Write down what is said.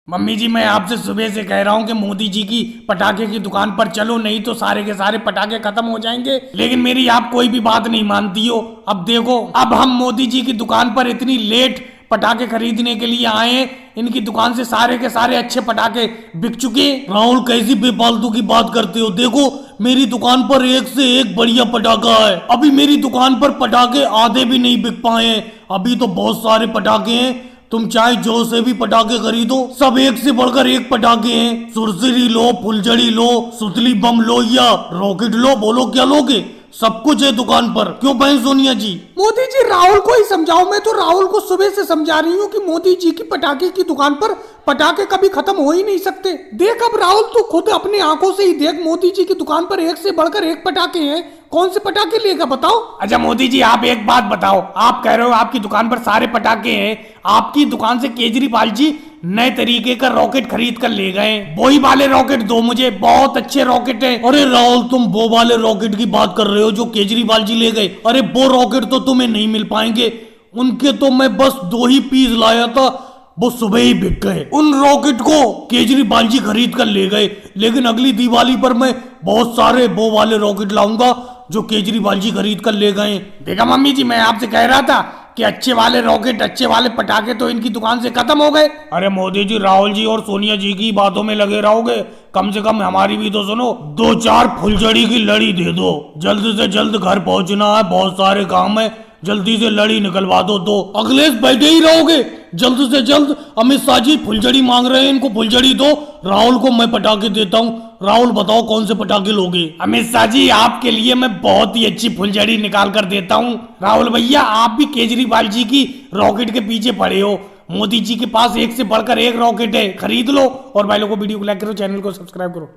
Mummy जी, मैं आपसे सुबह से कह रहा हूँ कि मोदी जी की पटाखे की दुकान पर चलो, नहीं तो सारे के सारे पटाखे खत्म हो जाएंगे। लेकिन मेरी आप कोई भी बात नहीं मानती हो। अब देखो, अब हम मोदी जी की दुकान पर इतनी लेट पटाखे खरीदने के लिए आए हैं, इनकी दुकान से सारे के सारे अच्छे पटाखे बिक चुके। राहुल, कैसी बेफालतू की बात करते हो? देखो, मेरी दुकान पर एक से एक बढ़िया पटाखा है। अभी मेरी दुकान पर पटाखे आधे भी नहीं बिक पाए हैं, अभी तो बहुत सारे पटाखे हैं। तुम चाहे जो से भी पटाखे खरीदो, सब एक से बढ़कर एक पटाखे हैं। सुरसरी लो, फुलझड़ी लो, सुतली बम लो या रॉकेट लो, बोलो क्या लोगे? सब कुछ है दुकान पर। क्यों बहन सोनिया जी? मोदी जी, राहुल को ही समझाओ। मैं तो राहुल को सुबह से समझा रही हूँ कि मोदी जी की पटाखे की दुकान पर पटाखे कभी खत्म हो ही नहीं सकते। देख अब राहुल, तू खुद अपनी आंखों से ही देख, मोदी जी की दुकान पर एक से बढ़कर एक पटाखे हैं। कौन से पटाखे लेगा बताओ? अच्छा मोदी जी, आप एक बात बताओ, आप कह रहे हो आपकी दुकान पर सारे पटाखे हैं, आपकी दुकान से केजरीवाल जी नए तरीके का रॉकेट खरीद कर ले गए। वही वाले रॉकेट दो मुझे, बहुत अच्छे रॉकेट हैं। अरे राहुल, तुम वो वाले रॉकेट की बात कर रहे हो जो केजरीवाल जी ले गए? अरे वो रॉकेट तो तुम्हें नहीं मिल पाएंगे, उनके तो मैं बस 2 ही पीस लाया था, वो सुबह ही बिक गए। उन रॉकेट को केजरीवाल जी खरीद कर ले गए, लेकिन अगली दिवाली पर मैं बहुत सारे वो वाले रॉकेट लाऊंगा जो केजरीवाल जी खरीद कर ले गए। देखा मम्मी जी, मैं आपसे कह रहा था कि अच्छे वाले रॉकेट, अच्छे वाले पटाखे तो इनकी दुकान से खत्म हो गए। अरे मोदी जी, राहुल जी और सोनिया जी की बातों में लगे रहोगे, कम से कम हमारी भी तो सुनो। 2-4 फुलझड़ी की लड़ी दे दो, जल्द से जल्द घर पहुंचना है, बहुत सारे काम है, जल्दी से लड़ी निकलवा दो। तो अखिलेश, बैठे ही रहोगे? जल्द से जल्द अमित शाह जी फुलझड़ी मांग रहे हैं, इनको फुलझड़ी दो। राहुल को मैं पटाखे देता हूँ। राहुल बताओ कौन से पटाखे लोगे? अमित शाह जी, आपके लिए मैं बहुत ही अच्छी फुलझड़ी निकाल कर देता हूँ। राहुल भैया, आप भी केजरीवाल जी की रॉकेट के पीछे पड़े हो। मोदी जी के पास एक से बढ़कर एक रॉकेट है, खरीद लो। और भाई लोगों को वीडियो को लाइक करो, चैनल को सब्सक्राइब करो।